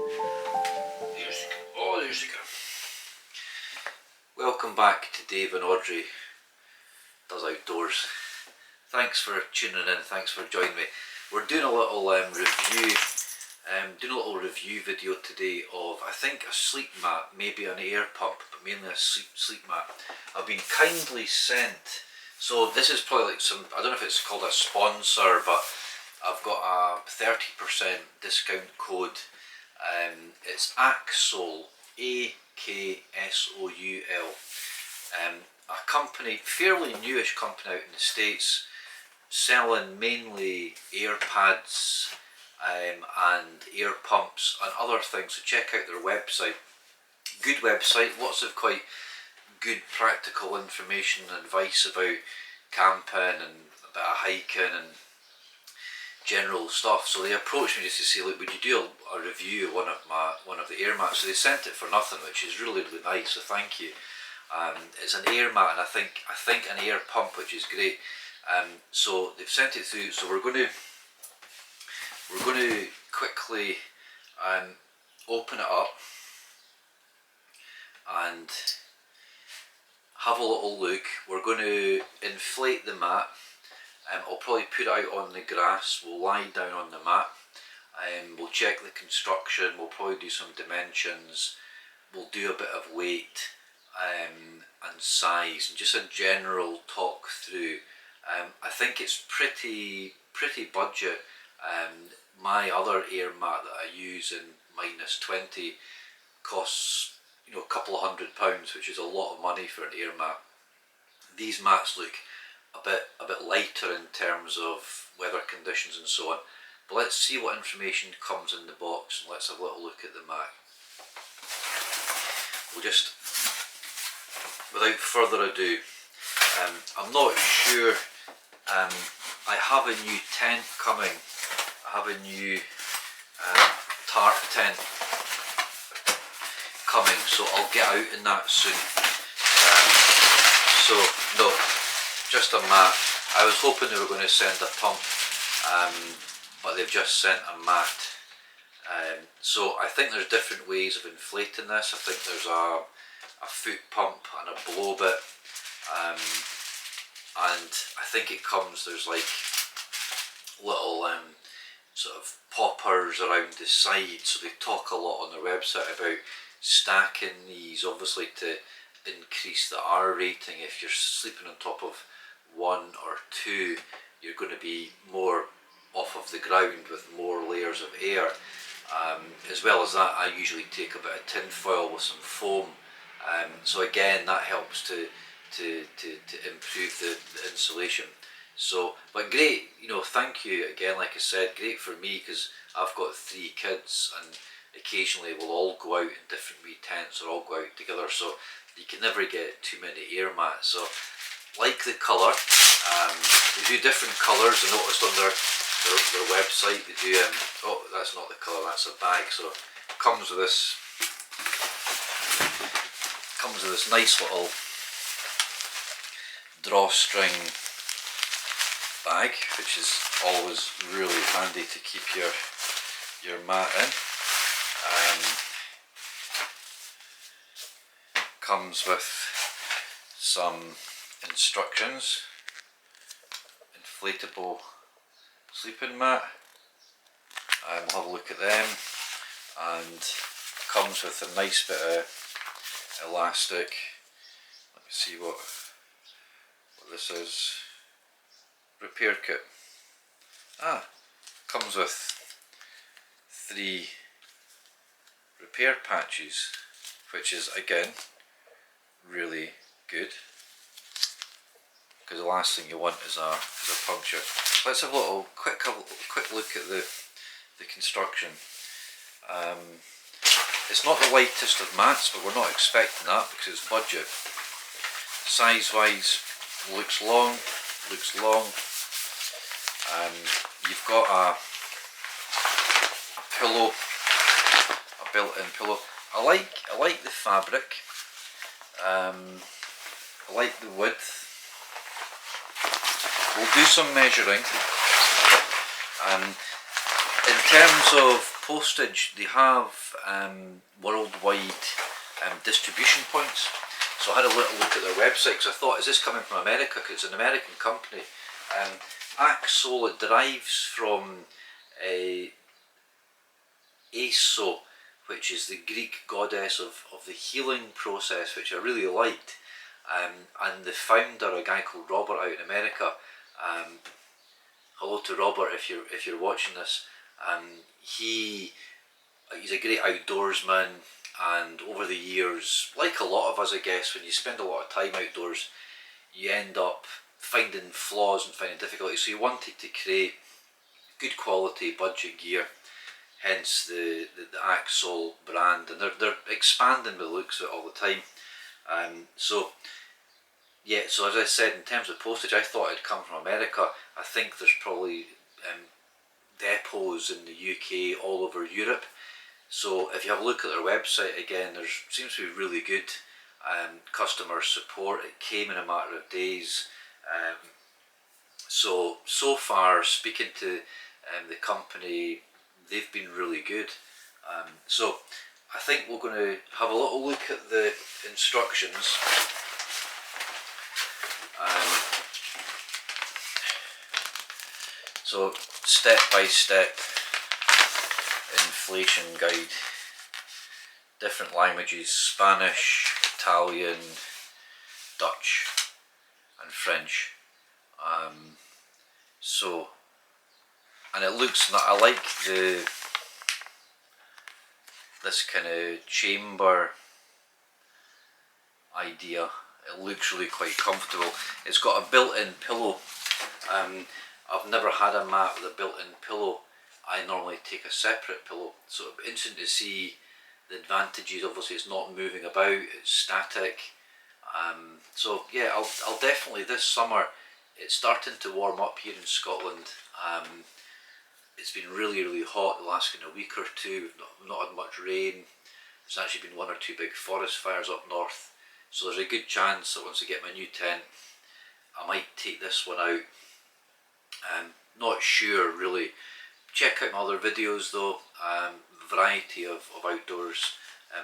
There's the go. Oh, there's the go. Welcome back to Dave and Audrey Does Outdoors. Thanks for tuning in, thanks for joining me. We're doing a little review video today of, I think, a sleep mat, maybe an air pump, but mainly a sleep mat. I've been kindly sent, so this is probably like some, I don't know if it's called a sponsor, but I've got a 30% discount code. It's AKSOUL, AKSOUL, a company, fairly newish company out in the States, selling mainly air pads and air pumps and other things. So check out their website. Good website, lots of quite good practical information and advice about camping and a bit of hiking and general stuff. So they approached me just to say, look, would you do a review of one of the air mats? So they sent it for nothing, which is really, really nice, so thank you. It's an air mat, and I think an air pump, which is great. So they've sent it through, so we're going to quickly open it up and have a little look. We're going to inflate the mat. I'll probably put it out on the grass. We'll lie down on the mat. We'll check the construction. We'll probably do some dimensions. We'll do a bit of weight and size, and just a general talk through. I think it's pretty budget. My other air mat that I use in -20 costs, a couple of £100, which is a lot of money for an air mat. These mats look a bit lighter in terms of weather conditions and so on. But let's see what information comes in the box, and let's have a little look at the mat. We'll just, without further ado, I'm not sure. I have a new tent coming. I have a new tarp tent coming, so I'll get out in that soon. So no, just a mat. I was hoping they were going to send a pump, but they've just sent a mat. So I think there's different ways of inflating this. I think there's a foot pump and a blow bit, and I think it comes, there's like little sort of poppers around the side. So they talk a lot on their website about stacking these, obviously to increase the R rating. If you're sleeping on top of one or two, you're going to be more off of the ground with more layers of air. As well as that, I usually take a bit of tin foil with some foam. So again, that helps to improve the insulation. So, but great, thank you again. Like I said, great for me because I've got 3 kids, and occasionally we'll all go out in different wee tents or all go out together. So you can never get too many air mats. So like the colour, they do different colours. I noticed on their website they do. Oh, that's not the colour. That's a bag. So it comes with this. Nice little drawstring bag, which is always really handy to keep your mat in. Comes with some instructions. Inflatable sleeping mat. We'll have a look at them, and comes with a nice bit of elastic. Let me see what this is. Repair kit. Comes with 3 repair patches, which is again really good, because the last thing you want is a puncture. Let's have a quick look at the construction. It's not the lightest of mats, but we're not expecting that because it's budget. Size wise, looks long. You've got a pillow, a built-in pillow. I like the fabric. I like the width. We'll do some measuring. In terms of postage, they have worldwide distribution points. So I had a little look at their website because I thought, is this coming from America? Because it's an American company. AKSOUL, it derives from AKSOUL, which is the Greek goddess of the healing process, which I really liked. And the founder, a guy called Robert out in America. Hello to Robert if you're watching this. He's a great outdoorsman, and over the years, like a lot of us I guess, when you spend a lot of time outdoors, you end up finding flaws and finding difficulties. So he wanted to create good quality budget gear, hence the AKSOUL brand, and they're expanding the looks of it all the time. So as I said, in terms of postage, I thought it'd come from America. I think there's probably depots in the UK, all over Europe. So if you have a look at their website again, there seems to be really good customer support. It came in a matter of days. So far, speaking to the company, they've been really good. So I think we're going to have a little look at the instructions. So step by step inflation guide, different languages: Spanish, Italian, Dutch and French. And it looks, I like this kind of chamber idea. It looks really quite comfortable. It's got a built-in pillow. I've never had a mat with a built-in pillow. I normally take a separate pillow. So it'll be interesting to see the advantages. Obviously it's not moving about, it's static. So yeah, I'll definitely, this summer, it's starting to warm up here in Scotland. It's been really hot the last kind of week or two. We've not had much rain. There's actually been one or two big forest fires up north. So there's a good chance that once I get my new tent, I might take this one out. Not sure really. Check out my other videos though. Variety of outdoors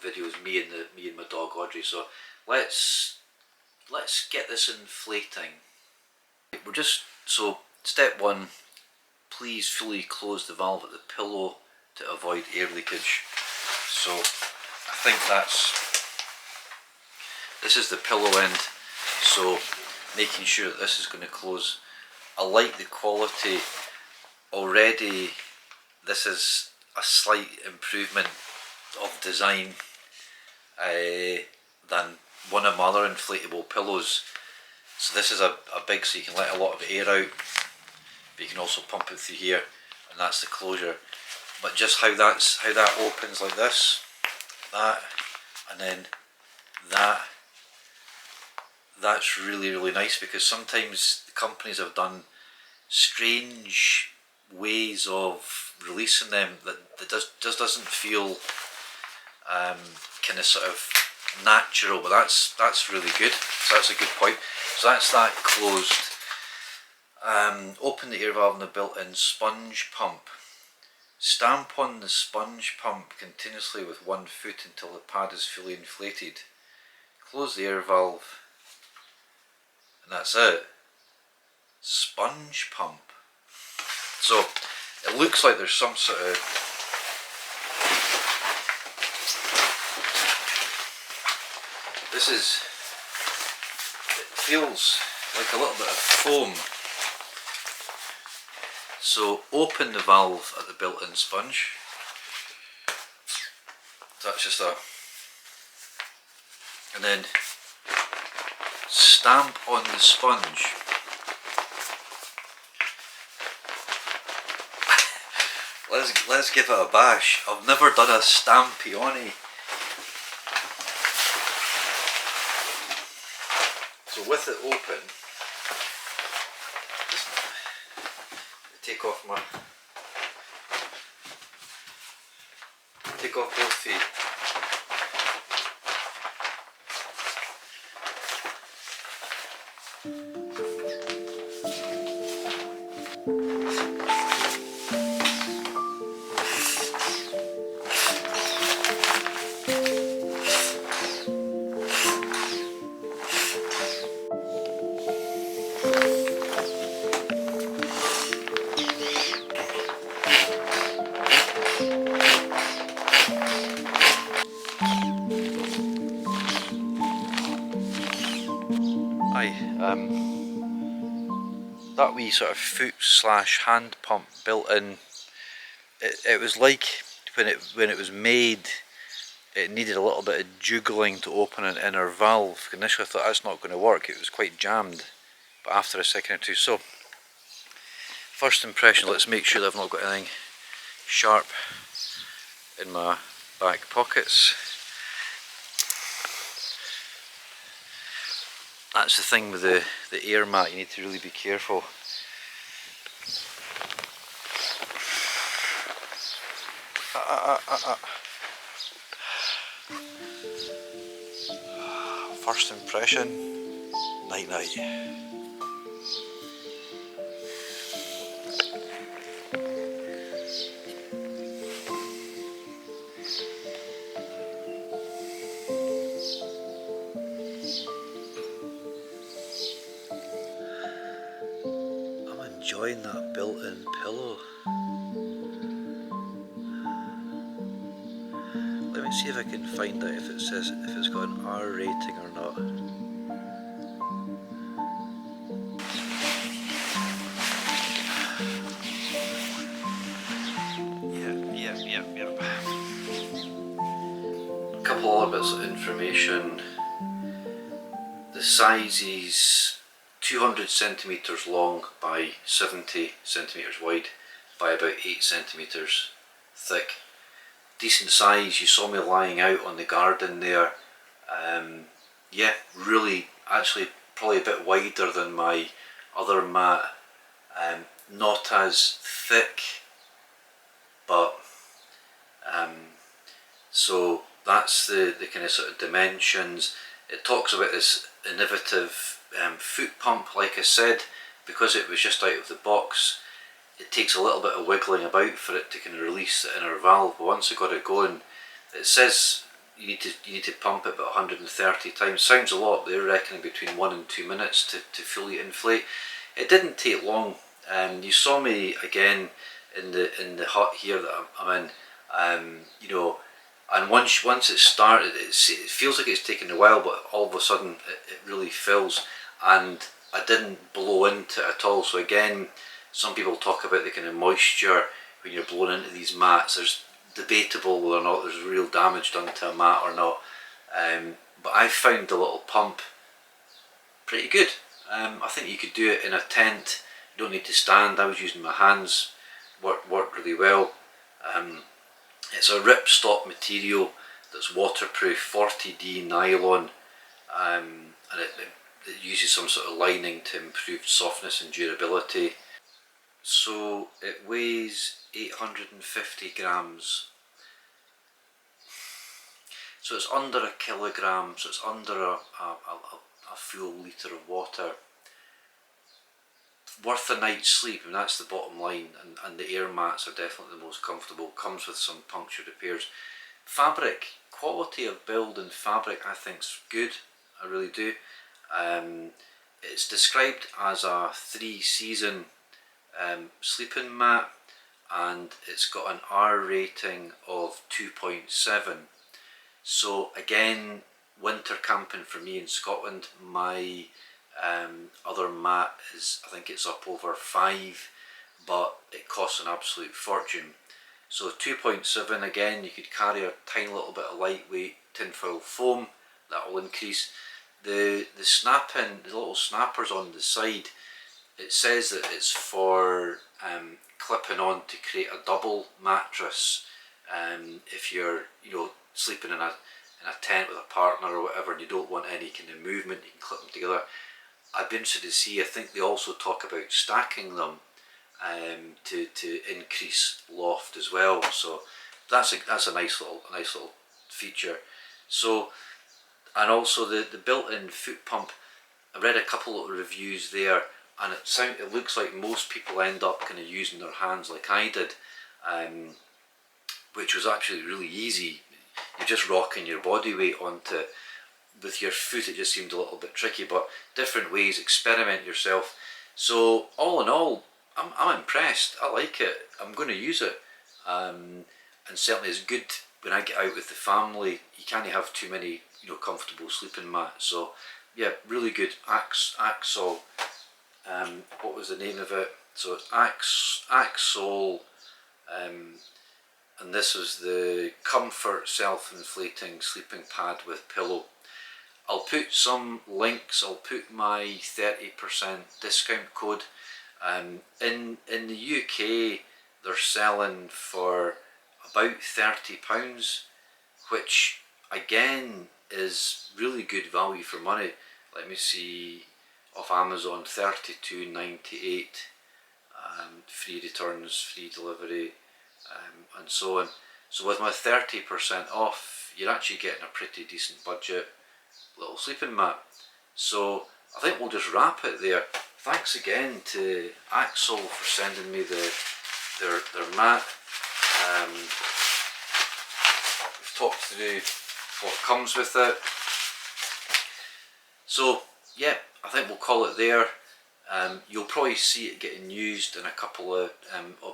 videos. Me and my dog Audrey. So let's get this inflating. So step one. Please fully close the valve at the pillow to avoid air leakage. So I think this is the pillow end, so making sure that this is going to close. I like the quality already. This is a slight improvement of design than one of my other inflatable pillows. So this is a big, so you can let a lot of air out, but you can also pump it through here, and that's the closure. But just how that opens like this, that, and then that's really nice, because sometimes the companies have done strange ways of releasing them that just doesn't feel kind of sort of natural, but that's really good. So that's a good point. So that's that closed. Open the air valve in the built-in sponge pump. Stamp on the sponge pump continuously with one foot until the pad is fully inflated. Close the air valve, and that's it. Sponge pump. So it looks like there's some sort of it feels like a little bit of foam. So open the valve at the built-in sponge. So that's just and then stamp on the sponge. Let's give it a bash. I've never done a stampione. So with it open, take off both feet. That wee sort of foot slash hand pump built in, it was like when it was made, it needed a little bit of juggling to open an inner valve. Initially I thought that's not going to work, it was quite jammed, but after a second or two. So first impression, let's make sure that I've not got anything sharp in my back pockets. That's the thing with the air mat, you need to really be careful. First impression, night night. I'm enjoying that built-in pillow. Let me see if I can find out if it says if it's got an R rating or not. Yep. A couple other bits of information. The size is 200 centimetres long by 70 centimetres wide by about 8 centimetres thick. Decent size. You saw me lying out on the garden there. Yeah, really, actually probably a bit wider than my other mat. Not as thick, but so that's the kind of sort of dimensions. It talks about this innovative foot pump, like I said, because it was just out of the box. It takes a little bit of wiggling about for it to kind of release the inner valve, but once I got it going, it says you need to pump it about 130 times. Sounds a lot, but they're reckoning between 1 and 2 minutes to fully inflate. It didn't take long. You saw me again in the hut here that I'm in. You know, and once it started, it feels like it's taken a while, but all of a sudden it really fills, and I didn't blow into it at all. So again, some people talk about the kind of moisture when you're blowing into these mats. There's debatable whether or not there's real damage done to a mat or not. But I found the little pump pretty good. I think you could do it in a tent. You don't need to stand. I was using my hands. Worked really well. It's a ripstop material that's waterproof, 40D nylon, and it uses some sort of lining to improve softness and durability. So it weighs 850 grams. So it's under a kilogram, so it's under a full litre of water. Worth a night's sleep, and that's the bottom line, and the air mats are definitely the most comfortable. Comes with some puncture repairs. Fabric, quality of build and fabric I think's good, I really do. It's described as a 3-season sleeping mat, and it's got an R rating of 2.7. So again, winter camping for me in Scotland, my other mat is, I think it's up over 5, but it costs an absolute fortune. So 2.7, again, you could carry a tiny little bit of lightweight tinfoil foam, that will increase. The snapping, the little snappers on the side, it says that it's for clipping on to create a double mattress. If you're, sleeping in a tent with a partner or whatever, and you don't want any kind of movement, you can clip them together. I'd be interested to see. I think they also talk about stacking them to increase loft as well. So that's a nice little feature. So, and also the built-in foot pump. I read a couple of reviews there, and it looks like most people end up kind of using their hands like I did, which was actually really easy. You're just rocking your body weight onto it. With your foot it just seemed a little bit tricky, but different ways, experiment yourself. So all in all, I'm impressed. I like it. I'm going to use it, and certainly it's good when I get out with the family. You can't have too many comfortable sleeping mats, so yeah, really good. AKSOUL. What was the name of it? So it's AKSOUL, and this is the Comfort Self-Inflating Sleeping Pad with Pillow. I'll put some links. I'll put my 30% discount code. In the UK, they're selling for about £30, which again is really good value for money. Let me see, off Amazon, £32.98, free returns, free delivery, and so on. So with my 30% off, you're actually getting a pretty decent budget little sleeping mat. So I think we'll just wrap it there. Thanks again to AKSOUL for sending me their mat. We've talked through what comes with it. So yeah, I think we'll call it there. You'll probably see it getting used in a couple of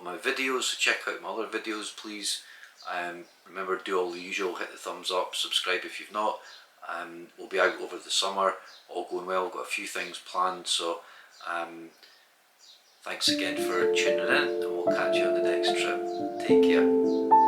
my videos, so check out my other videos please. Remember, do all the usual, hit the thumbs up, subscribe if you've not. We'll be out over the summer, all going well, we've got a few things planned, so thanks again for tuning in, and we'll catch you on the next trip. Take care.